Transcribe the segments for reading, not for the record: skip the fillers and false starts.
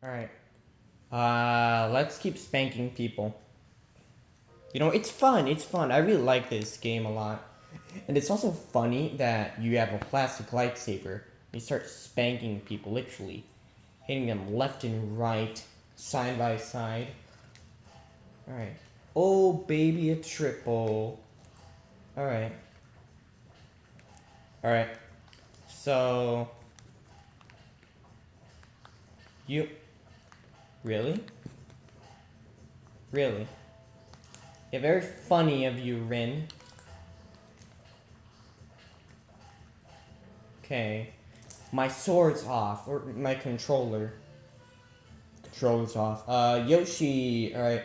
Alright. Let's keep spanking people. You know, it's fun. It's fun. I really like this game a lot. And it's also funny that you have a plastic lightsaber. You start spanking people, literally. Hitting them left and right, side by side. Alright. Oh, baby, a triple. Alright. Alright. So... You... Really? Really? Yeah, very funny of you, Rin. Okay. My sword's off, or my controller. Controller's off. Yoshi, alright.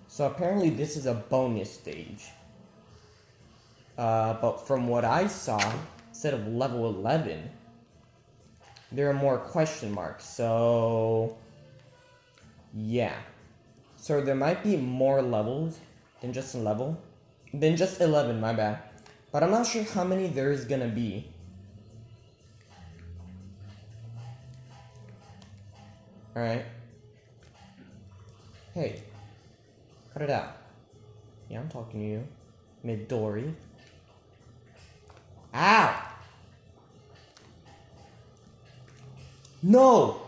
So apparently this is a bonus stage. But from what I saw, instead of level 11, there are more question marks, so... Yeah. So there might be more levels than just a level. Than just 11, my bad. But I'm not sure how many there is gonna be. Alright. Hey. Cut it out. Yeah, I'm talking to you. Midori. Ow! No!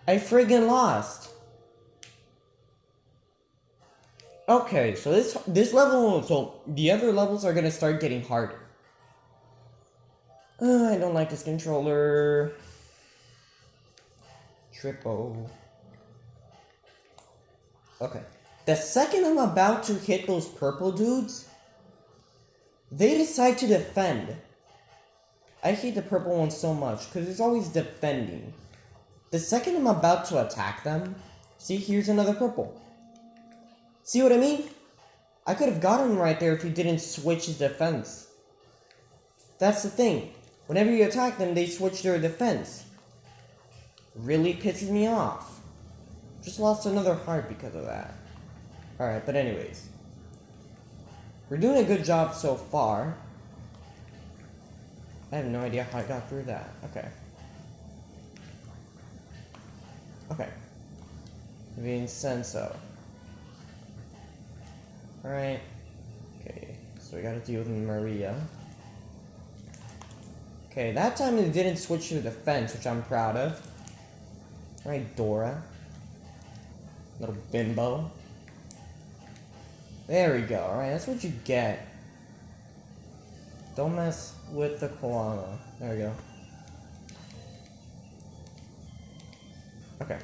I friggin' lost. Okay, so this level, so the other levels are gonna start getting harder. I don't like this controller. Triple. Okay. The second I'm about to hit those purple dudes, they decide to defend. I hate the purple ones so much, because it's always defending. The second I'm about to attack them, see, here's another purple. See what I mean? I could have gotten him right there if he didn't switch his defense. That's the thing. Whenever you attack them, they switch their defense. Really pisses me off. Just lost another heart because of that. Alright, but anyways. We're doing a good job so far. I have no idea how I got through that. Okay. Okay. Vincenzo. Alright. Okay, so we gotta deal with Maria. Okay, that time it didn't switch to defense, which I'm proud of. Alright, Dora. Little bimbo. There we go, alright, that's what you get. Don't mess with the koala. There we go. Okay.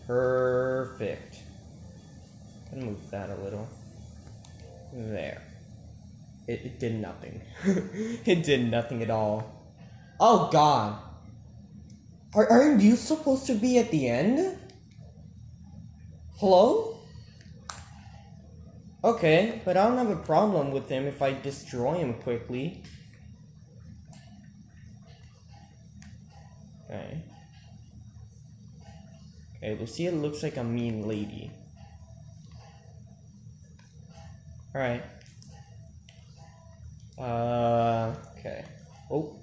Perfect. Can move that a little. There. It did nothing. It did nothing at all. Oh god. Aren't you supposed to be at the end? Hello? Okay, but I don't have a problem with him if I destroy him quickly. Okay. Okay, Lucia looks like a mean lady. Alright. Okay. Oh.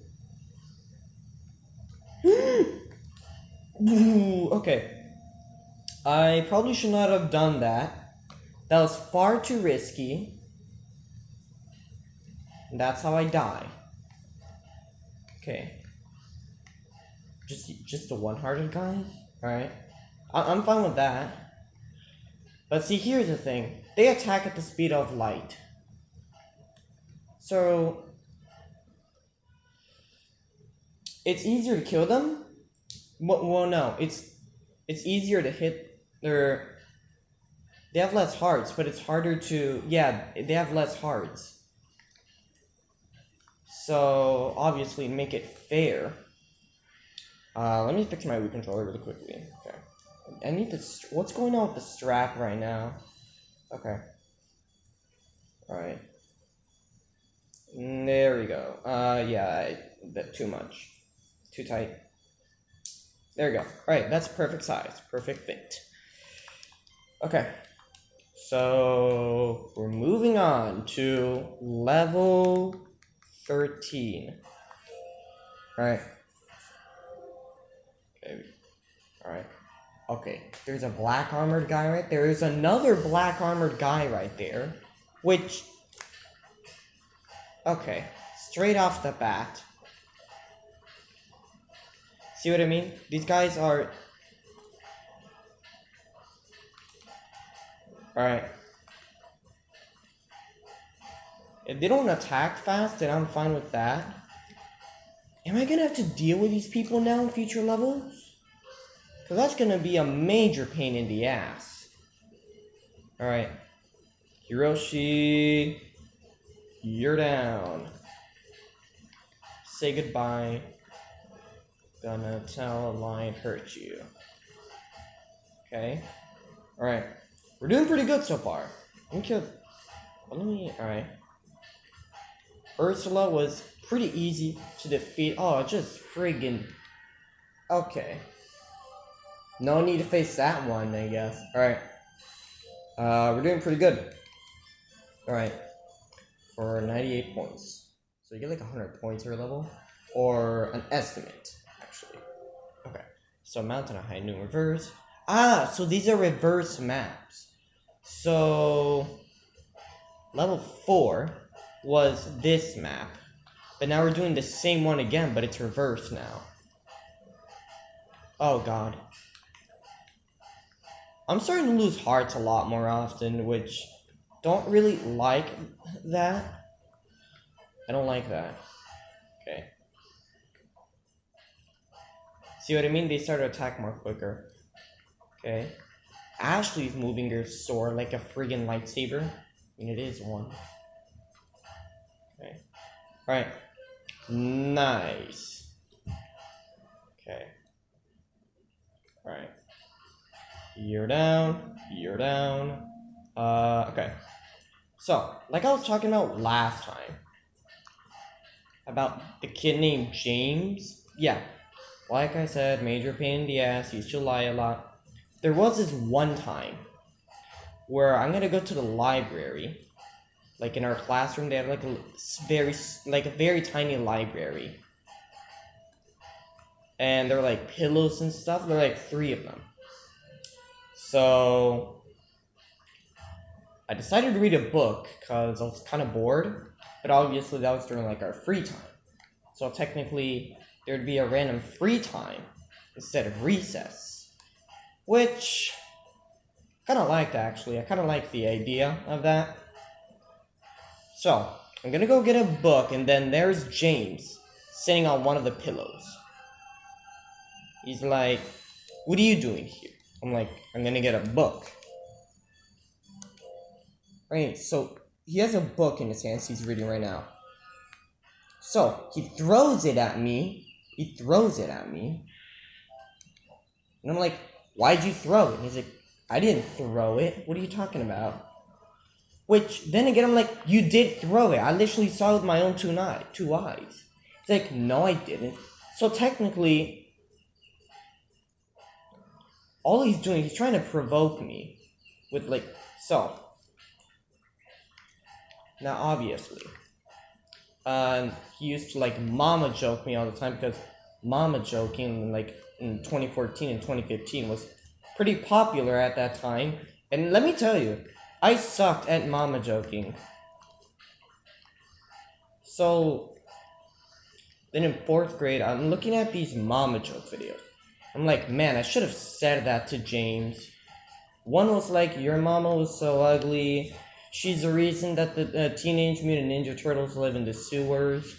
Ooh, okay. I probably should not have done that. That was far too risky. And that's how I die. Okay. Just a one-hearted guy? Alright. I'm fine with that. But see, here's the thing. They attack at the speed of light. So... it's easier to kill them? Well, no. It's easier to hit their... They have less hearts, but it's harder to... Yeah, they have less hearts. So, obviously, make it fair. Let me fix my Wii controller really quickly. Okay. I need this... What's going on with the strap right now? Okay. Alright. There we go. Yeah, bit too much. Too tight. There we go. Alright, that's perfect size. Perfect fit. Okay. So, we're moving on to level 13. Alright. Okay. Alright. Okay. There's a black armored guy right there. There's another black armored guy right there. Which... Okay. Straight off the bat. See what I mean? These guys are... Alright. If they don't attack fast, then I'm fine with that. Am I gonna have to deal with these people now in future levels? Because that's gonna be a major pain in the ass. Alright. Hiroshi, you're down. Say goodbye. Gonna tell a lie hurt you. Okay. Alright. We're doing pretty good so far. Alright. Ursula was pretty easy to defeat. Oh, just friggin'. Okay. No need to face that one, I guess. Alright. We're doing pretty good. Alright. For 98 points. So you get like 100 points per level. Or an estimate, actually. Okay. So Mountain of High Noon reverse. Ah, so these are reverse maps. So level 4 was this map. But now we're doing the same one again, but it's reversed now. Oh god. I'm starting to lose hearts a lot more often, which don't really like that. I don't like that. Okay. See what I mean? They start to attack more quicker. Okay. Ashley's moving her sword like a friggin' lightsaber. I mean, it is one. Okay. Alright. Nice. Okay. Alright. You're down. You're down. Okay. So, like I was talking about last time. About the kid named James. Yeah. Like I said, major pain in the ass. Used to lie a lot. There was this one time where I'm gonna go to the library. Like in our classroom, they have like a very tiny library. And there are like pillows and stuff. There are like 3 of them. So I decided to read a book because I was kind of bored. But obviously that was during like our free time. So technically there'd be a random free time instead of recess. Which kind of liked actually. I kind of like the idea of that. So, I'm gonna go get a book, and then there's James sitting on one of the pillows. He's like, what are you doing here? I'm like, I'm gonna get a book. Right, so he has a book in his hands he's reading right now. So, he throws it at me. And I'm like, why'd you throw it? And he's like, I didn't throw it. What are you talking about? Which, then again, I'm like, you did throw it. I literally saw it with my own two eyes. He's like, no, I didn't. So technically, all he's doing, he's trying to provoke me. With like, so. Now, obviously. He used to like mama joke me all the time because mama joking like in 2014 and 2015 was pretty popular at that time. And let me tell you, I sucked at mama joking. So, then in 4th grade, I'm looking at these mama joke videos. I'm like, man, I should have said that to James. One was like, your mama was so ugly. She's the reason that the Teenage Mutant Ninja Turtles live in the sewers.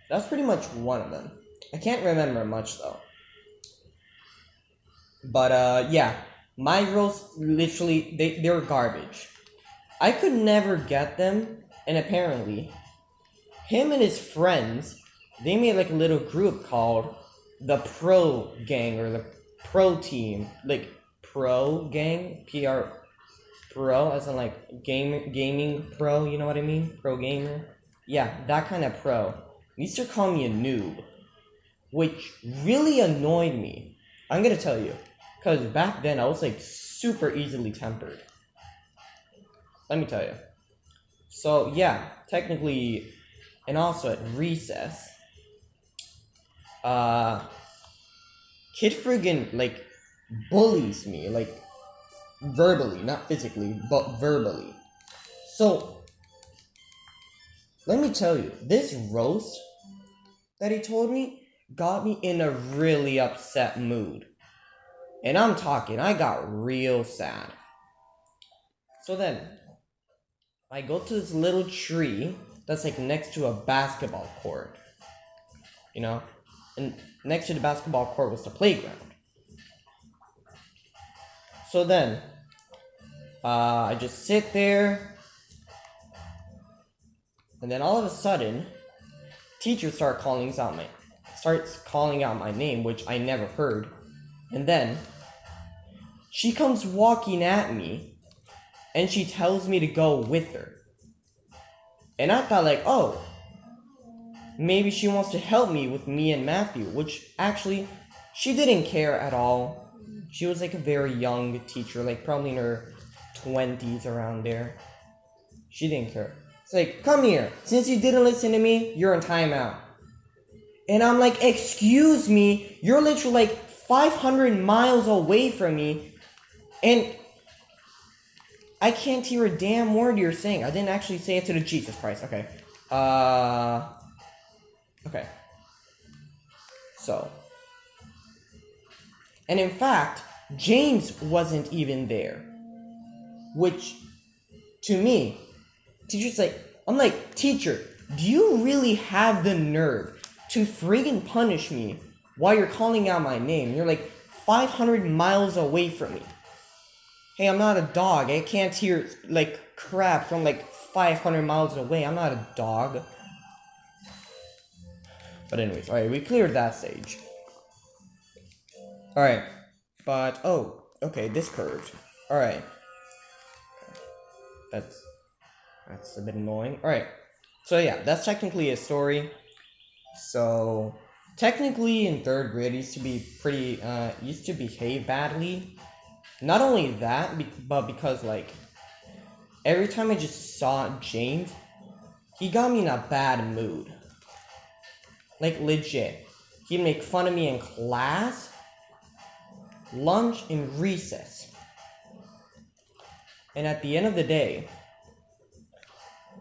That's pretty much one of them. I can't remember much though. But yeah. My girls, literally, they were garbage. I could never get them, and apparently, him and his friends, they made like a little group called the Pro Gang, or the Pro Team. Like, Pro Gang, PR, Pro, as in like gaming pro, you know what I mean? Pro gamer. Yeah, that kind of pro. They used to call me a noob, which really annoyed me. I'm gonna tell you. Because back then, I was, like, super easily tempered. let me tell you. So yeah, technically, and also at recess, kid friggin' like bullies me, like verbally, not physically, but verbally. So let me tell you, this roast that he told me got me in a really upset mood. And I'm talking, I got real sad. So then, I go to this little tree that's like next to a basketball court. You know? And next to the basketball court was the playground. So then, I just sit there. And then all of a sudden, teacher starts calling out my name, which I never heard. And then she comes walking at me and she tells me to go with her. And I thought like, oh, maybe she wants to help me with me and Matthew, which actually she didn't care at all. She was like a very young teacher, like probably in her 20s around there. She didn't care. It's like, come here. Since you didn't listen to me, you're in timeout. And I'm like, excuse me, you're literally like 500 miles away from me, and I can't hear a damn word you're saying. I didn't actually say it to the Jesus Christ. Okay. Okay. So. And in fact, James wasn't even there. Which, to me, teacher's like, I'm like, teacher, do you really have the nerve to friggin' punish me while you're calling out my name? You're like 500 miles away from me. Hey, I'm not a dog. I can't hear like crap from like 500 miles away. I'm not a dog. But anyways, alright, we cleared that stage. Alright, but, oh, okay, this curved. Alright. That's a bit annoying. Alright, so yeah, that's technically a story. So, technically in 3rd grade, I used to behave badly. Not only that, but because, like, every time I just saw James, he got me in a bad mood. Like, legit. He'd make fun of me in class, lunch, and recess. And at the end of the day,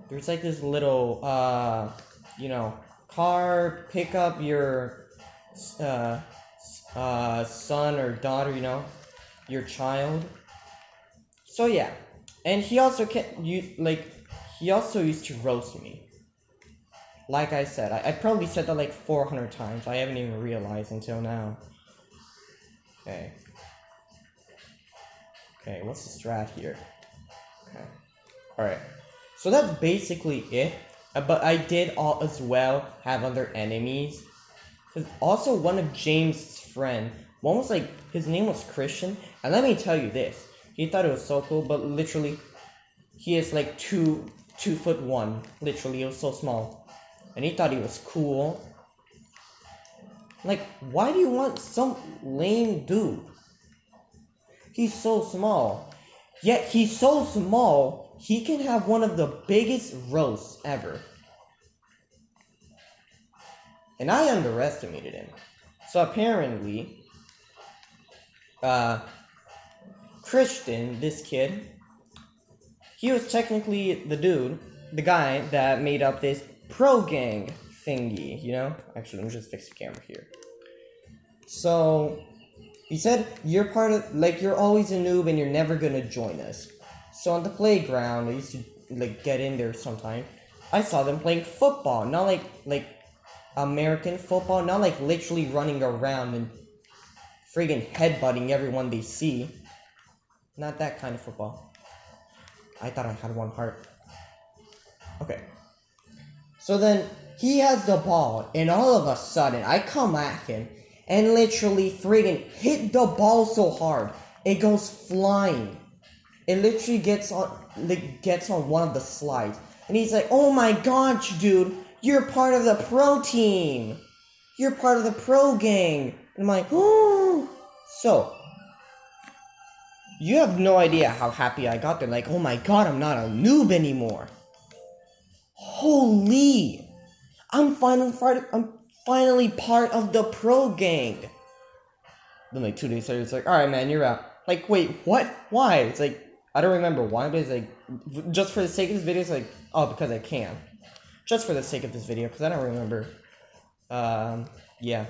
there's like this little, car, pick up your, son or daughter, your child. So yeah, and he also used to roast me. Like I said, I probably said that like 400 times. I haven't even realized until now. Okay, what's the strat here? Okay, alright. So that's basically it. But I did as well have other enemies. Also, one of James' friend, one was like, his name was Christian. And let me tell you this. He thought it was so cool, but literally, he is like 2'1". Literally, it was so small. And he thought he was cool. Like, why do you want some lame dude? He's so small. Yet he's so small, he can have one of the biggest roasts ever. And I underestimated him. So apparently, Christian, this kid, he was technically the guy that made up this pro gang thingy, Actually, let me just fix the camera here. So, he said, you're always a noob and you're never gonna join us. So on the playground, I used to, get in there sometime. I saw them playing football, not like American football, not like literally running around and friggin' headbutting everyone they see. Not that kind of football. I thought I had one heart. Okay. So then, he has the ball, and all of a sudden, I come at him, and literally friggin' hit the ball so hard, it goes flying. It literally gets on one of the slides. And he's like, oh my gosh, dude, you're part of the pro team. You're part of the pro gang. And I'm like, oh. So, You have no idea how happy I got there. Like, oh my god, I'm not a noob anymore. Holy! I'm finally part of the pro gang. Then like 2 days later, it's like, alright man, you're out. Like, wait, what? Why? It's like, I don't remember why, but it's like, just for the sake of this video, it's like, oh, because I can. Just for the sake of this video, because I don't remember. Yeah.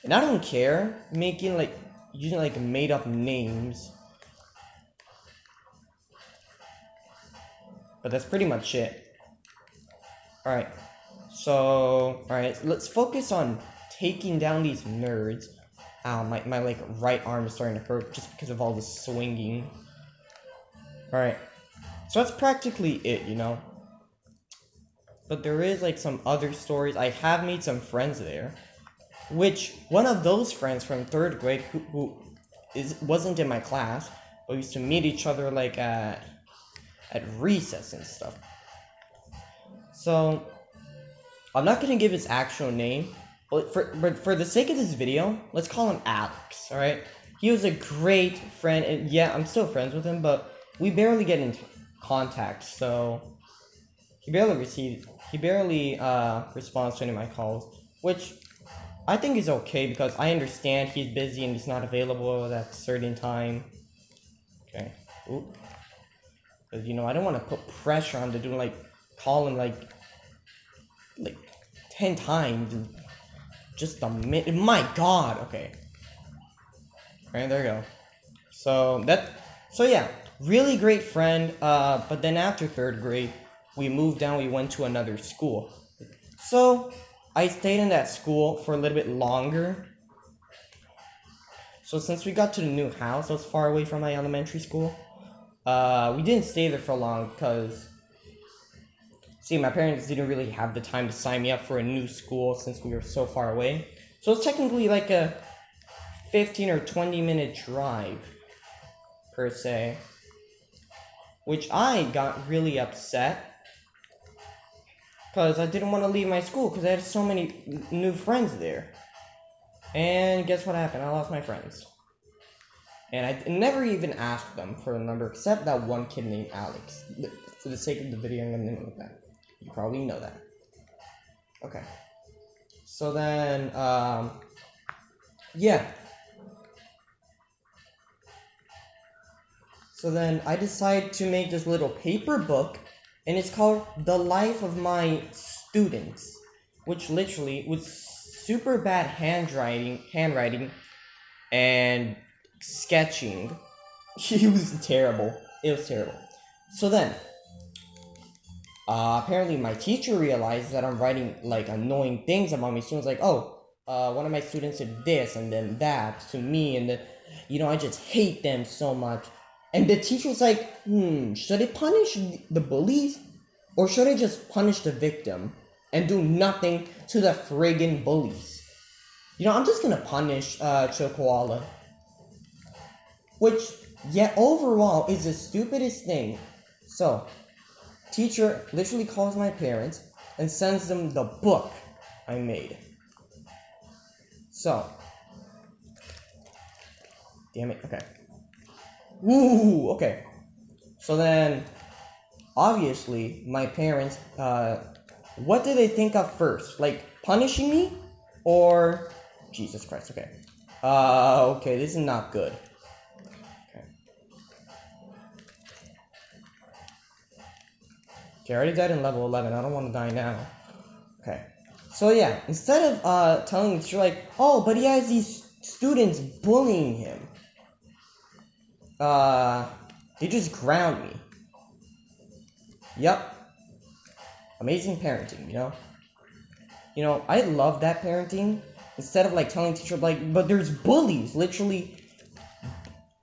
And I don't care using like made up names. But that's pretty much it. Alright. So, alright, let's focus on taking down these nerds. Ow, my like right arm is starting to hurt just because of all the swinging. Alright. So that's practically it, you know. But there is like some other stories. I have made some friends there. Which one of those friends from 3rd grade who wasn't in my class, but we used to meet each other like at recess and stuff. So I'm not gonna give his actual name, but for the sake of this video, let's call him Alex. All right, he was a great friend, and yeah, I'm still friends with him, but we barely get in contact. So he barely responds to any of my calls, which I think is okay because I understand he's busy and he's not available at a certain time. Okay. Ooh. Because, you know, I don't want to put pressure on to do, like, call him, like 10 times in just a minute. My god! Okay. Alright, there you go. So yeah, really great friend, but then after 3rd grade, we moved down, we went to another school. So, I stayed in that school for a little bit longer. So since we got to the new house, that was far away from my elementary school, we didn't stay there for long because, see, my parents didn't really have the time to sign me up for a new school since we were so far away. So it's technically like a 15 or 20 minute drive, per se. Which I got really upset because I didn't want to leave my school because I had so many new friends there. And guess what happened? I lost my friends. And I never even asked them for a number except that one kid named Alex. For the sake of the video, I'm going to name it that. You probably know that. Okay. So then, yeah. So then I decided to make this little paper book, and it's called The Life of My Students, which literally was super bad handwriting, and sketching. It was terrible. So then, apparently my teacher realized that I'm writing, like, annoying things about my students, like, one of my students did this, and then that, to me, and then, you know, I just hate them so much. And the teacher was like, should I punish the bullies? Or should I just punish the victim and do nothing to the friggin' bullies? You know, I'm just gonna punish Chokoala. Which, yeah, overall is the stupidest thing. So, teacher literally calls my parents and sends them the book I made. So, damn it, okay. Ooh, okay. So then, obviously, my parents, what did they think of first? Like, punishing me? Or, Jesus Christ, okay. Okay, this is not good. Okay, I already died in level 11, I don't want to die now. Okay. So yeah, instead of, telling the teacher, like, oh, but he has these students bullying him. They just ground me. Yep. Amazing parenting, you know? You know, I love that parenting. Instead of, like, telling the teacher, like, but there's bullies,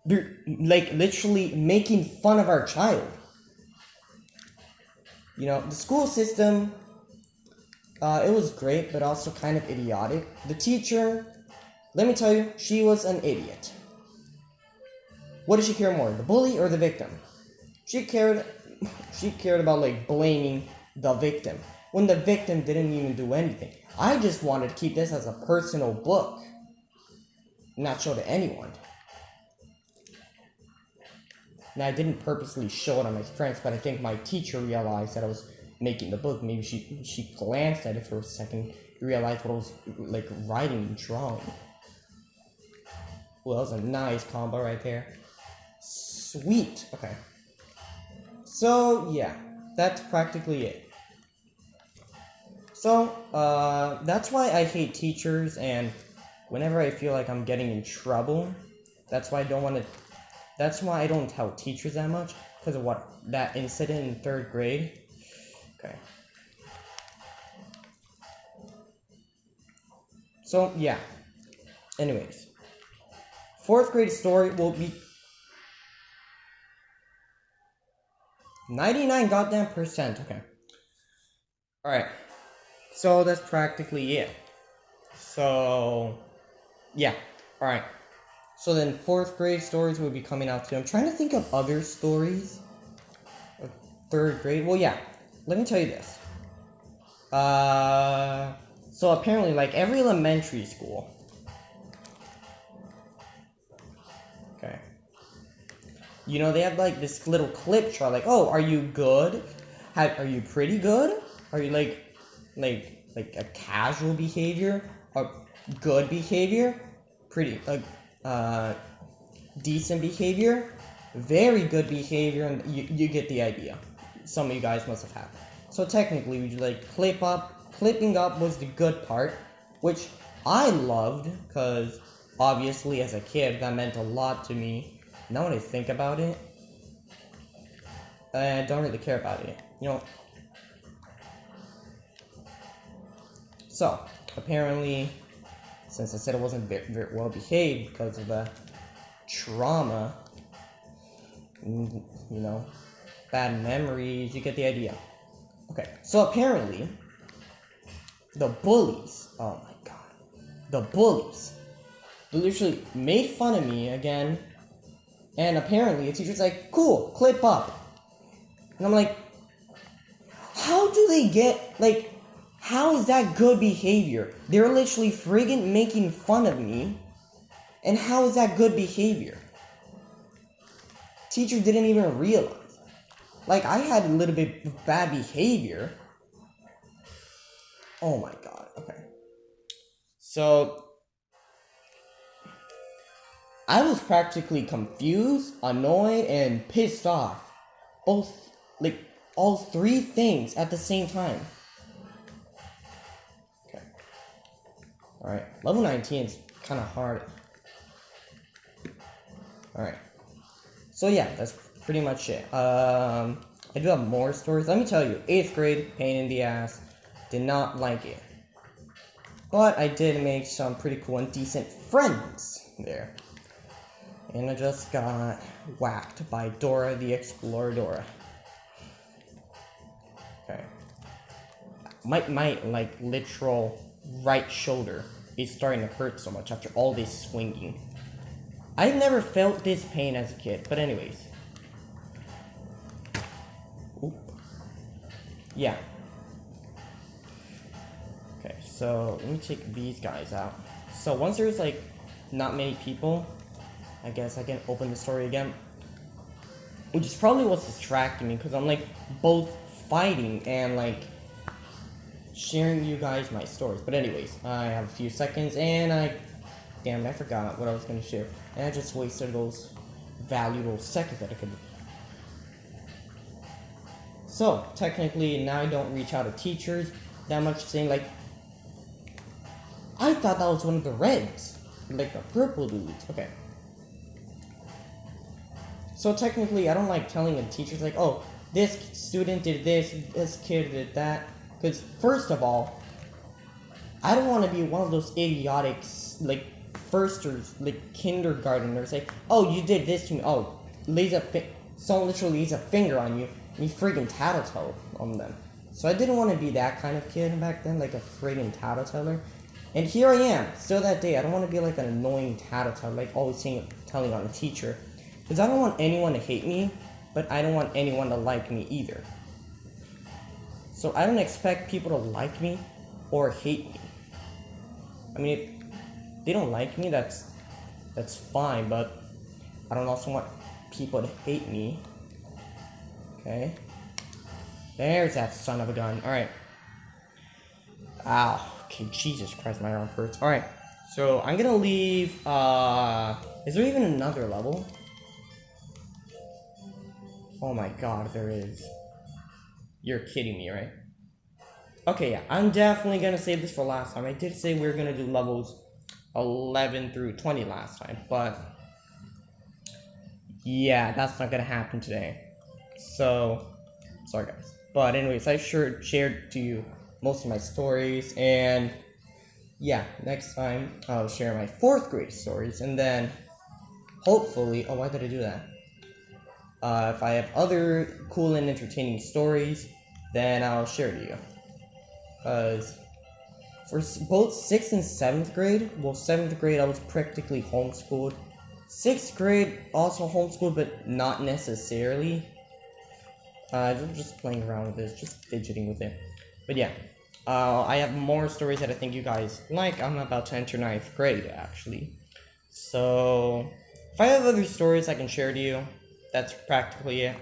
they're, like, literally making fun of our child. You know, the school system, it was great, but also kind of idiotic. The teacher, let me tell you, she was an idiot. What did she care more, the bully or the victim? She cared about, like, blaming the victim, when the victim didn't even do anything. I just wanted to keep this as a personal book, not show to anyone. And I didn't purposely show it on my friends, but I think my teacher realized that I was making the book. Maybe she glanced at it for a second, realized what I was like writing and drawing. Well, that was a nice combo right there. Sweet. Okay. So yeah, that's practically it. So that's why I hate teachers, and whenever I feel like I'm getting in trouble, that's why I don't want to. That's why I don't tell teachers that much, because of what that incident in 3rd grade. Okay. So yeah. Anyways, 4th grade story will be 99 goddamn percent. Okay. All right. So that's practically it. So yeah. All right. So then 4th grade stories will be coming out too. I'm trying to think of other stories of 3rd grade. Well, yeah. Let me tell you this. So apparently, like every elementary school. Okay. You know, they have like this little clip chart, like, oh, are you good? Are you pretty good? Are you like a casual behavior, or good behavior, pretty decent behavior, very good behavior, and you get the idea. Some of you guys must have had. So technically, we like clipping up was the good part, which I loved, because obviously as a kid that meant a lot to me. Now when I think about it, I don't really care about it, you know. So apparently, since I said it wasn't very well behaved because of the trauma, you know, bad memories, you get the idea. Okay, so apparently, the bullies, oh my god, the bullies, they literally made fun of me again, and apparently the teacher's like, cool, clip up. And I'm like, how do they get, like, how is that good behavior? They're literally friggin' making fun of me, and how is that good behavior? Teacher didn't even realize. Like, I had a little bit of bad behavior. Oh my god, okay. So, I was practically confused, annoyed, and pissed off. Both, like, all 3 things at the same time. Okay. Alright, level 19 is kind of hard. Alright. So yeah, that's pretty much it. I do have more stories. Let me tell you, 8th grade, pain in the ass. Did not like it. But I did make some pretty cool and decent friends there. And I just got whacked by Dora the Exploradora. Okay. My like literal right shoulder is starting to hurt so much after all this swinging. I've never felt this pain as a kid, but anyways. Oop. Yeah. Okay, so let me take these guys out. So once there's like not many people, I guess I can open the story again. Which is probably what's distracting me, because I'm like both fighting and like sharing you guys my stories. But anyways, I have a few seconds and damn, I forgot what I was gonna share. And I just wasted those valuable seconds that I could. So technically now I don't reach out to teachers that much, saying like, I thought that was one of the reds, like the purple dudes. Okay. So technically, I don't like telling the teachers like, oh, this student did this kid did that. Because first of all, I don't want to be one of those idiotic, like, firsters, like, kindergarteners, like, oh, you did this to me, oh, someone literally lays a finger on you, and you friggin' tattletale on them. So I didn't want to be that kind of kid back then, like a friggin' tattleteller. And here I am, still that day. I don't want to be like an annoying tattletale, like always telling on a teacher. Because I don't want anyone to hate me, but I don't want anyone to like me either. So I don't expect people to like me or hate me. I mean, if they don't like me, that's fine, but I don't also want people to hate me. Okay. There's that son of a gun. Alright. Ow. Okay, Jesus Christ, my arm hurts. Alright. So, I'm gonna leave, is there even another level? Oh my god, there is. You're kidding me, right? Okay, yeah, I'm definitely gonna save this for last time. I did say we were gonna do levels 11 through 20 last time, but yeah, that's not gonna happen today. So, sorry guys. But anyways, I sure shared to you most of my stories, and yeah, next time I'll share my 4th grade stories, and then hopefully, oh, why did I do that? If I have other cool and entertaining stories, then I'll share to you. Because for both 6th and 7th grade, well, 7th grade I was practically homeschooled. 6th grade also homeschooled, but not necessarily. Just playing around with this, just fidgeting with it. But yeah, I have more stories that I think you guys like. I'm about to enter 9th grade, actually. So, if I have other stories I can share to you, that's practically it.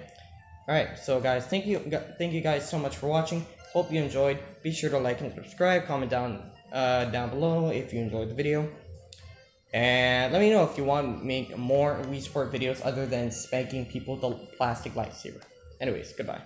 Alright, so guys, thank you guys so much for watching. Hope you enjoyed. Be sure to like and subscribe. Comment down below if you enjoyed the video. And let me know if you want to make more Wii Sport videos other than spanking people with the plastic lightsaber. Anyways, goodbye.